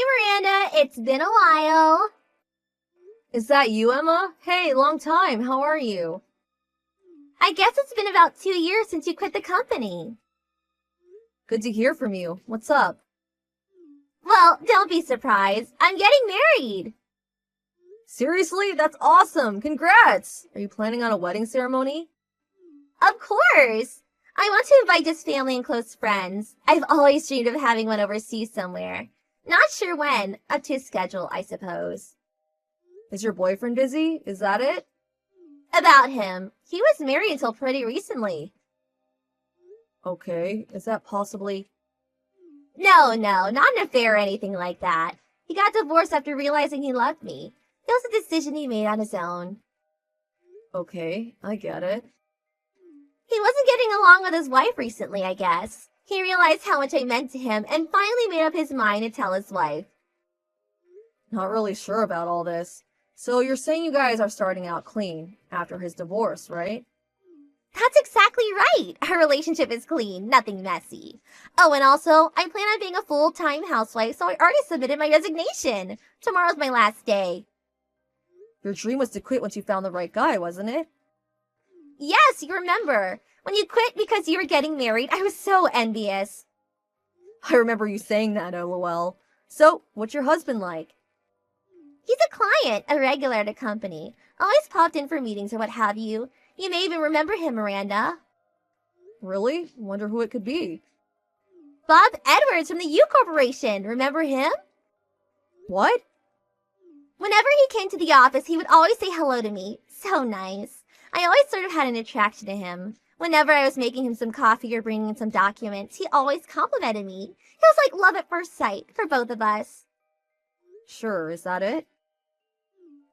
Miranda, it's been a while. Is that you, Emma? Hey, long time. How are you? I guess it's been about 2 years since you quit the company. Good to hear from you. What's up? Well, don't be surprised. I'm getting married. Seriously? That's awesome. Congrats. Are you planning on a wedding ceremony? Of course. I want to invite just family and close friends. I've always dreamed of having one overseas somewhere. Not sure when. Up to his schedule, I suppose. Is your boyfriend busy? Is that it? About him. He was married until pretty recently. Okay. Is that possibly... No, not an affair or anything like that. He got divorced after realizing he loved me. It was a decision he made on his own. Okay, I get it. He wasn't getting along with his wife recently, I guess. He realized how much I meant to him and finally made up his mind to tell his wife. Not really sure about all this. So you're saying you guys are starting out clean after his divorce, right? That's exactly right. Our relationship is clean, nothing messy. Oh, and also, I plan on being a full-time housewife, so I already submitted my resignation. Tomorrow's my last day. Your dream was to quit once you found the right guy, wasn't it? Yes, you remember. When you quit because you were getting married, I was so envious. I remember you saying that, lol. So, what's your husband like? He's a client, a regular at a company. Always popped in for meetings or what have you. You may even remember him, Miranda. Really? Wonder who it could be. Bob Edwards from the U Corporation. Remember him? What? Whenever he came to the office, he would always say hello to me. So nice. I always sort of had an attraction to him. Whenever I was making him some coffee or bringing him some documents, he always complimented me. It was like love at first sight for both of us. Sure, is that it?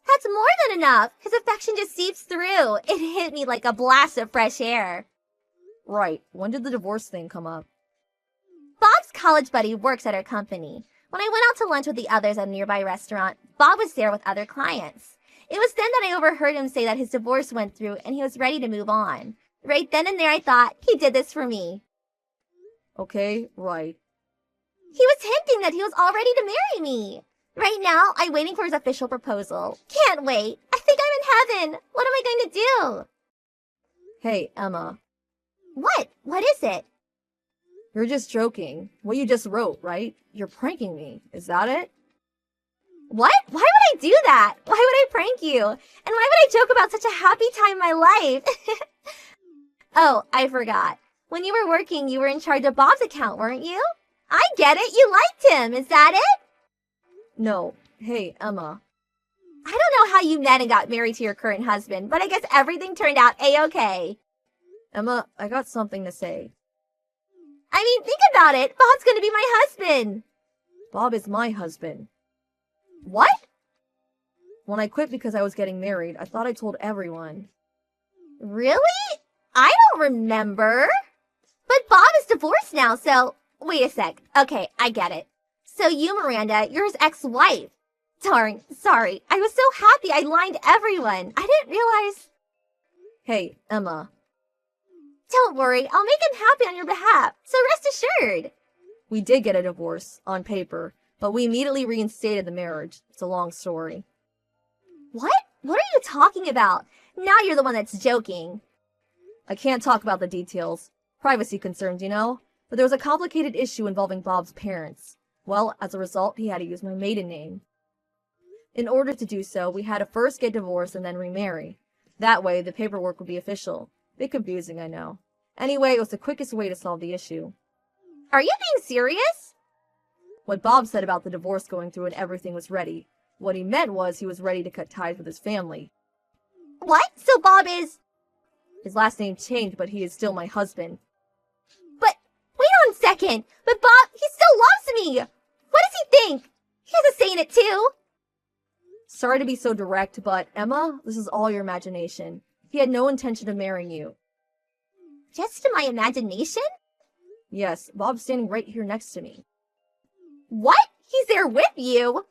That's more than enough. His affection just seeps through. It hit me like a blast of fresh air. Right. When did the divorce thing come up? Bob's college buddy works at our company. When I went out to lunch with the others at a nearby restaurant, Bob was there with other clients. It was then that I overheard him say that his divorce went through and he was ready to move on. Right then and there I thought, he did this for me. Okay, right. He was hinting that he was all ready to marry me. Right now, I'm waiting for his official proposal. Can't wait. I think I'm in heaven. What am I going to do? Hey, Emma. What? What is it? You're just joking. What you just wrote, right? You're pranking me. Is that it? What? Why would I do that? Why would I prank you? And why would I joke about such a happy time in my life? Oh, I forgot. When you were working, you were in charge of Bob's account, weren't you? I get it. You liked him. Is that it? No. Hey, Emma. I don't know how you met and got married to your current husband, but I guess everything turned out A-okay. Emma, I got something to say. I mean, think about it. Bob's gonna be my husband. Bob is my husband. What? When I quit because I was getting married, I thought I told everyone. Really? I don't remember. But Bob is divorced now, so... Wait a sec. Okay, I get it. So you, Miranda, you're his ex-wife. Darn, sorry. I was so happy I lied to everyone. I didn't realize... Hey, Emma. Don't worry, I'll make him happy on your behalf, so rest assured. We did get a divorce, on paper, but we immediately reinstated the marriage. It's a long story. What? What are you talking about? Now you're the one that's joking. I can't talk about the details. Privacy concerns, you know? But there was a complicated issue involving Bob's parents. Well, as a result, he had to use my maiden name. In order to do so, we had to first get divorced and then remarry. That way, the paperwork would be official. Bit confusing, I know. Anyway, it was the quickest way to solve the issue. Are you being serious? What Bob said about the divorce going through and everything was ready. What he meant was he was ready to cut ties with his family. What? So Bob is... His last name changed, but he is still my husband. But, wait on a second. But Bob, he still loves me. What does he think? He has a say in it too. Sorry to be so direct, but Emma, this is all your imagination. He had no intention of marrying you. Just in my imagination? Yes, Bob's standing right here next to me. What? He's there with you?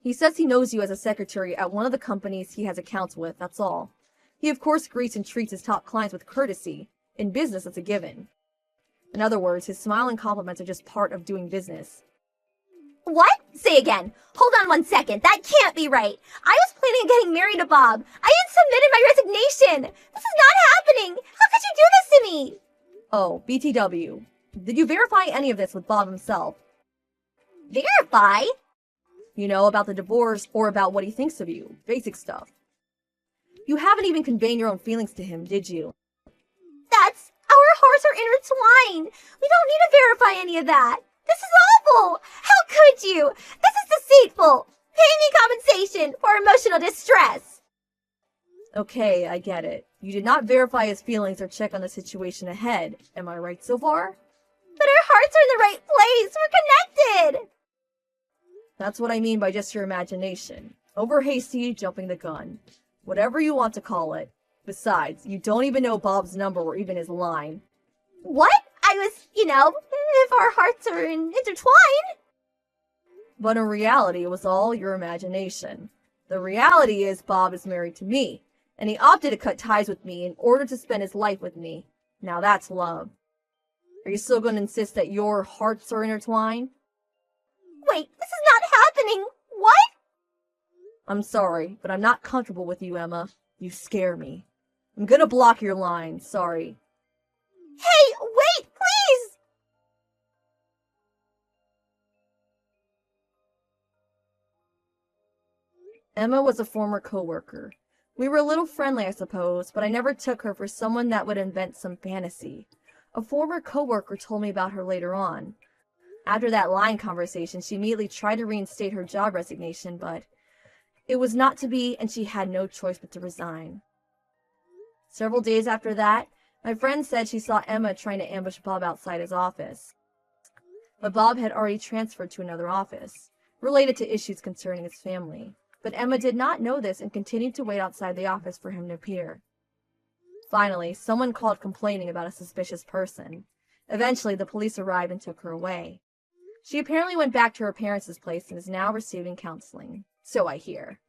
He says he knows you as a secretary at one of the companies he has accounts with, that's all. He of course greets and treats his top clients with courtesy. In business, it's a given. In other words, his smile and compliments are just part of doing business. What? Say again. Hold on 1 second. That can't be right. I was planning on getting married to Bob. I had submitted my resignation. This is not happening. How could you do this to me? Oh, BTW. Did you verify any of this with Bob himself? Verify? You know, about the divorce or about what he thinks of you. Basic stuff. You haven't even conveyed your own feelings to him, did you? That's... Our hearts are intertwined. We don't need to verify any of that. This is awful. How could you? This is deceitful. Pay me compensation for emotional distress. Okay, I get it. You did not verify his feelings or check on the situation ahead. Am I right so far? But our hearts are in the right place. We're connected. That's what I mean by just your imagination. Over hasty, jumping the gun. Whatever you want to call it. Besides, you don't even know Bob's number or even his line. What? I was, if our hearts are intertwined. But in reality, it was all your imagination. The reality is Bob is married to me, and he opted to cut ties with me in order to spend his life with me. Now that's love. Are you still going to insist that your hearts are intertwined? Wait, this is not happening. What? I'm sorry, but I'm not comfortable with you, Emma. You scare me. I'm gonna block your line, sorry. Hey, wait, please! Emma was a former coworker. We were a little friendly, I suppose, but I never took her for someone that would invent some fantasy. A former coworker told me about her later on. After that line conversation, she immediately tried to reinstate her job resignation, but it was not to be, and she had no choice but to resign. Several days after that, my friend said she saw Emma trying to ambush Bob outside his office. But Bob had already transferred to another office, related to issues concerning his family. But Emma did not know this and continued to wait outside the office for him to appear. Finally, someone called complaining about a suspicious person. Eventually, the police arrived and took her away. She apparently went back to her parents' place and is now receiving counseling. So I hear.